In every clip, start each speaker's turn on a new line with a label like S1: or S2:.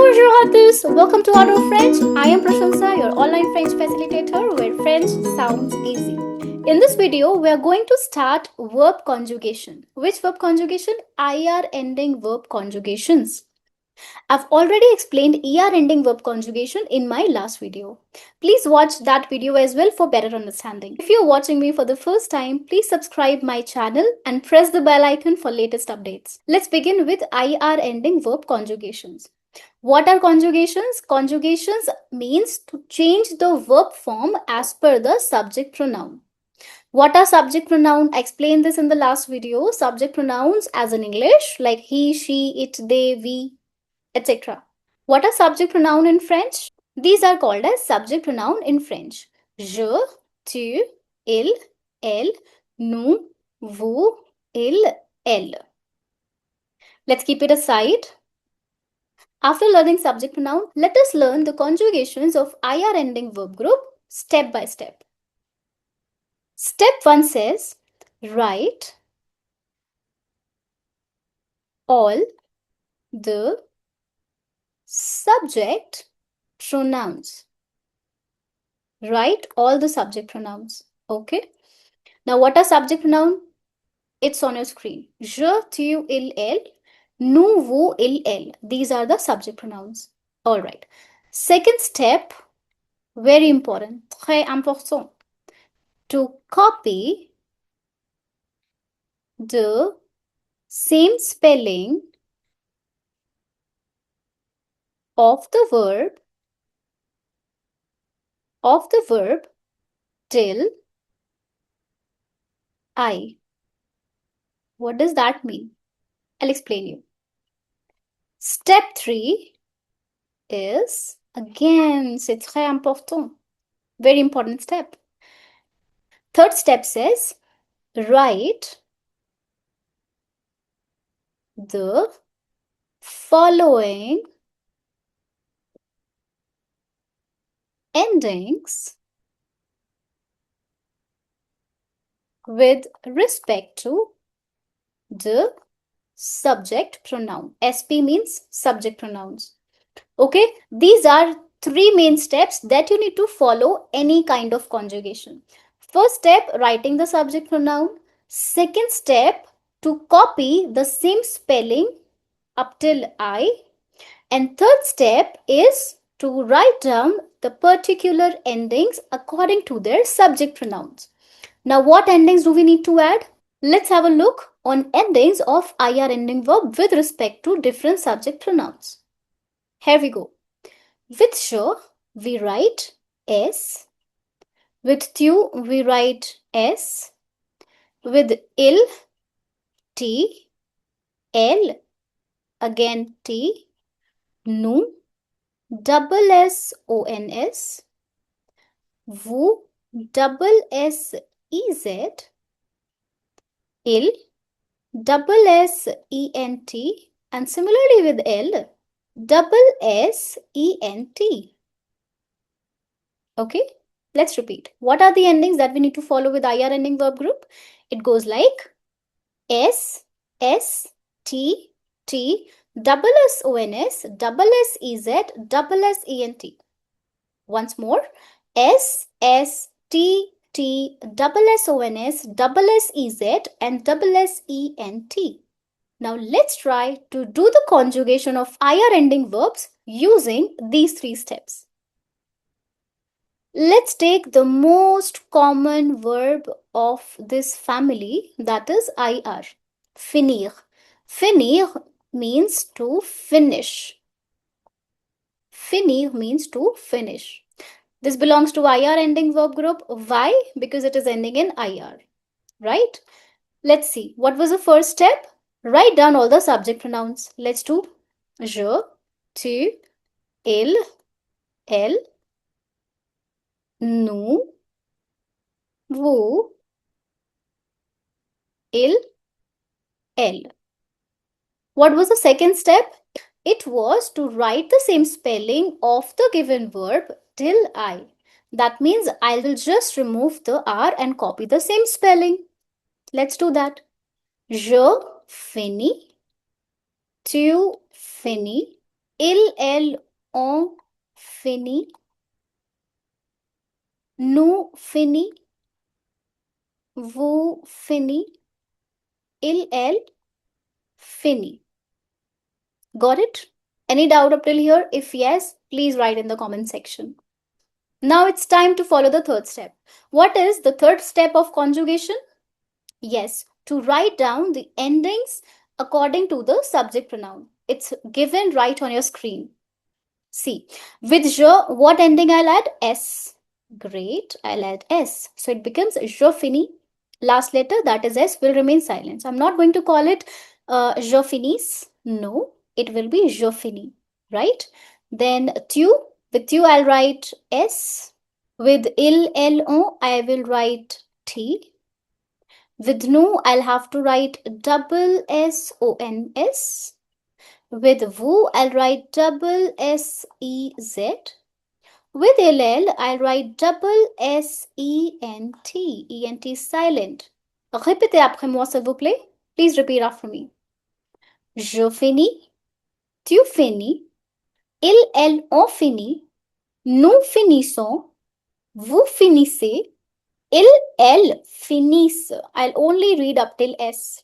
S1: Bonjour à tous, welcome to Auto French. I am Prashansa, your online French facilitator where French sounds easy. In this video, we are going to start verb conjugation. Which verb conjugation? IR ending verb conjugations. I've already explained ER ending verb conjugation in my last video. Please watch that video as well for better understanding. If you're watching me for the first time, please subscribe my channel and press the bell icon for latest updates. Let's begin with IR ending verb conjugations. What are conjugations? Conjugations means to change the verb form as per the subject pronoun. What are subject pronoun? I explained this in the last video. Subject pronouns as in English like he, she, it, they, we, etc. What are subject pronoun in French? These are called as subject pronoun in French. Je, tu, il, elle, nous, vous, il, elle. Let's keep it aside. After learning subject pronoun, let us learn the conjugations of IR ending verb group step by step. Step 1 says, write all the subject pronouns. Write all the subject pronouns. Okay. Now, what are subject pronoun? It's on your screen. Je, tu, il, elle, nous, vous, il, elle. These are the subject pronouns. All right. Second step, very important, très important. To copy the same spelling of the verb till I. What does that mean? I'll explain you. Step 3 is, again, c'est très important. Very important step. Third step says, write the following endings with respect to the subject pronoun. SP means subject pronouns. Okay, these are 3 main steps that you need to follow any kind of conjugation. First step, writing the subject pronoun. Second step, to copy the same spelling up till I. And third step is to write down the particular endings according to their subject pronouns. Now, what endings do we need to add? Let's have a look on endings of IR ending verb with respect to different subject pronouns. Here we go. With je, we write S. With tu, we write S. With il, T. Elle, again T. Nous, double S O N S. Vous, double S E Z. Il, double S E N T. And similarly with L, double S E N T. Okay, let's repeat. What are the endings that we need to follow with IR ending verb group? It goes like S, S, T, T, double S O N S, double S E Z, double S E N T. Once more, S, S, T, T, double S O N S, double S E Z, and double S E N T. Now let's try to do the conjugation of IR ending verbs using these 3 steps. Let's take the most common verb of this family, that is IR, finir. Finir means to finish. Finir means to finish. This belongs to IR ending verb group. Why? Because it is ending in IR, right? Let's see. What was the first step? Write down all the subject pronouns. Let's do je, tu, il, elle, nous, vous, il, elle. What was the second step? It was to write the same spelling of the given verb till I. That means I will just remove the R and copy the same spelling. Let's do that. Je finis, tu finis, Il, elle, on finit. Nous finit. Vous finit. Il, elle finit. Got it? Any doubt up till here? If yes, please write in the comment section. Now it's time to follow the third step. What is the third step of conjugation? Yes, to write down the endings according to the subject pronoun. It's given right on your screen. See, with je, what ending I'll add? S. Great, I'll add S. So it becomes je finis. Last letter, that is S, will remain silent. So I'm not going to call it je finis. No, it will be je finis, right? Then tu, with tu I'll write S. With il, el, on, I will write T. With no, I'll have to write double S-O-N-S. With vous, I'll write double S-E-Z. With LL, I'll write double S-E-N-T. E-N-T is silent. Répétez après moi, s'il vous plaît. Please repeat after me. Je finis. Tu finis. Il, elle, on finit. Nous finissons. Vous finissez. Il, elle finissent. I'll only read up till S.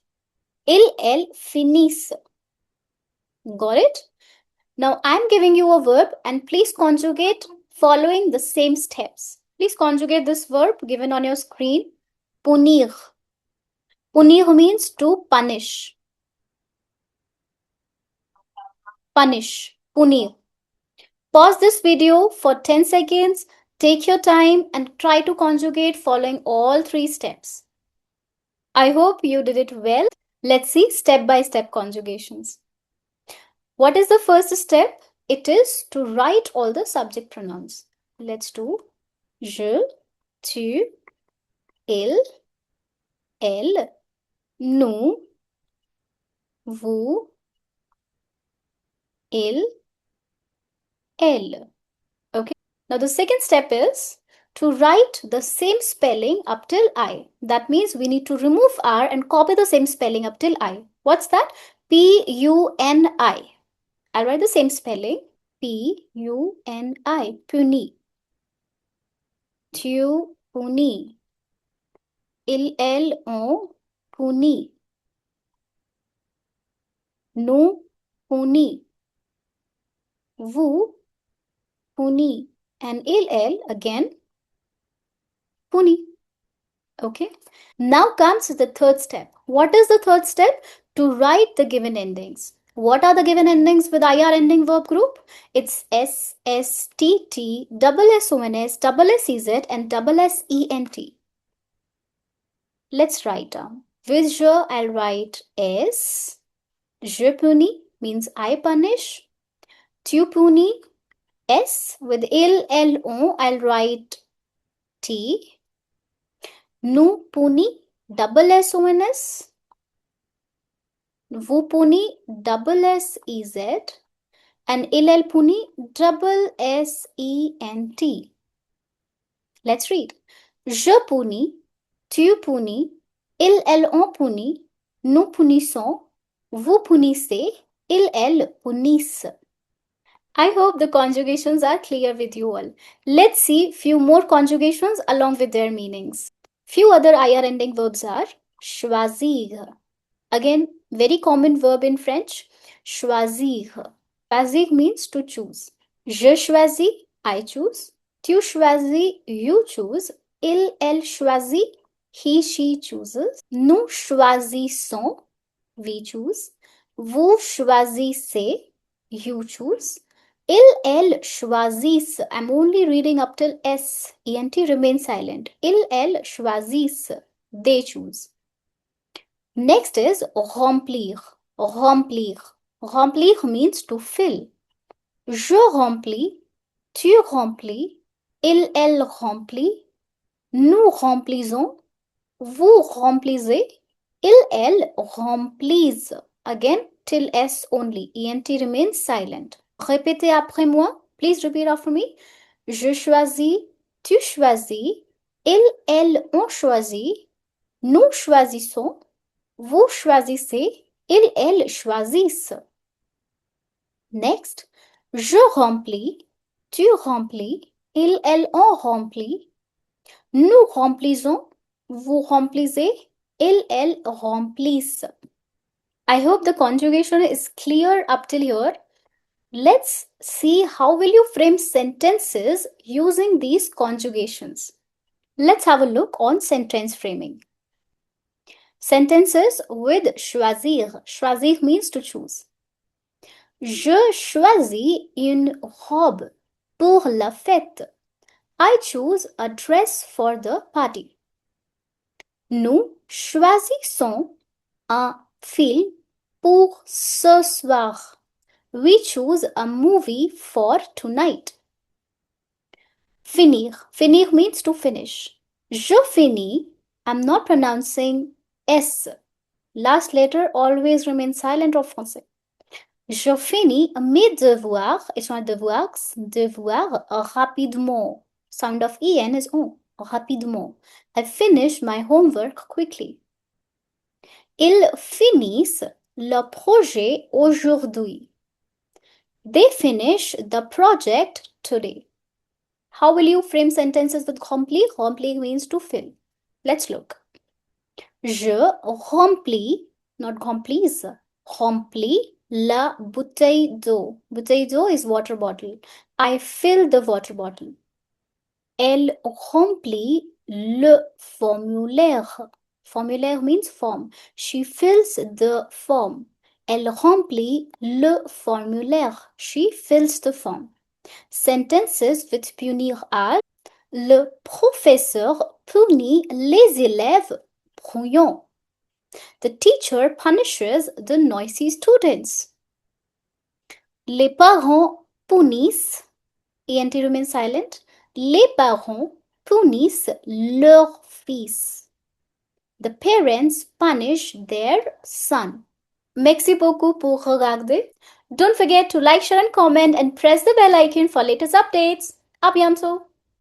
S1: Il, elle finissent. Got it? Now I'm giving you a verb and please conjugate following the same steps. Please conjugate this verb given on your screen. Punir. Punir means to punish. Punish. Punir. Pause this video for 10 seconds. Take your time and try to conjugate following all three steps. I hope you did it well. Let's see step-by-step conjugations. What is the first step? It is to write all the subject pronouns. Let's do je, tu, il, elle, nous, vous, il, elle. Okay. Now the second step is to write the same spelling up till I. That means we need to remove R and copy the same spelling up till I. What's that? P-U-N-I. I'll write the same spelling. P-U-N-I. Puni. Tu, puni. Il, elle, on, puni. Nous, puni. Vous, puni. And il, elle, again, puni. Okay. Now comes the third step. What is the third step? To write the given endings. What are the given endings with IR ending verb group? It's S, S, T, T, double S, O, N, S, double S, E, Z, and double S, E, N, T. Let's write down. With je, I'll write S. Je punis means I punish. Tu punis, S. With il, elle, on, I'll write T. Nous punis, double S, O, N, S. Vous punis, double S, E, Z. And il, elle punis, double S, E, N, T. Let's read. Je punis, tu punis, il, elle, on punit, nous punissons, vous punissez, il, elle punissent. I hope the conjugations are clear with you all. Let's see few more conjugations along with their meanings. Few other IR ending verbs are choisir. Again, very common verb in French. Choisir. Choisir means to choose. Je choisis, I choose. Tu choisis, you choose. Il, elle choisit, he, she chooses. Nous choisissons, we choose. Vous choisissez, you choose. Il, elle choisissent. I'm only reading up till S. ENT remains silent. Il, elle choisissent. They choose. Next is remplir. Remplir. Remplir means to fill. Je remplis. Tu remplis. Il, elle remplit. Nous remplissons. Vous remplissez. Il, elle remplissent. Again, till S only. ENT remains silent. Répétez après moi. Please repeat after me. Je choisis. Tu choisis. Il, elle ont choisi. Nous choisissons. Vous choisissez. Il, elle choisissent. Next, Je remplis, tu remplis, elles ont rempli, nous remplissons, vous remplissez, elles remplissent. I hope the conjugation is clear up till here. Let's see how will you frame sentences using these conjugations. Let's have a look on sentence framing. Sentences with choisir. Choisir means to choose. Je choisis une robe pour la fête. I choose a dress for the party. Nous choisissons un film pour ce soir. We choose a movie for tonight. Finir. Finir means to finish. Je finis. I'm not pronouncing S. Last letter always remains silent en français. Je finis mes devoirs. It's not devoirs. Devoirs rapidement. Sound of en is on. Rapidement. I finish my homework quickly. Ils finissent le projet aujourd'hui. They finish the project today. How will you frame sentences with remplir? Remplir means to fill. Let's look. Je remplis, not remplis, remplis la bouteille d'eau. Bouteille d'eau is water bottle. I fill the water bottle. Elle remplit le formulaire. Formulaire means form. She fills the form. Elle remplit le formulaire. She fills the form. Sentences with punir are. Le professeur punit les élèves bruyants. The teacher punishes the noisy students. Les parents punissent, ENT remains silent. Les parents punissent leur fils. The parents punish their son. Merci beaucoup pour regarder. Don't forget to like, share and comment and press the bell icon for latest updates. À bientôt.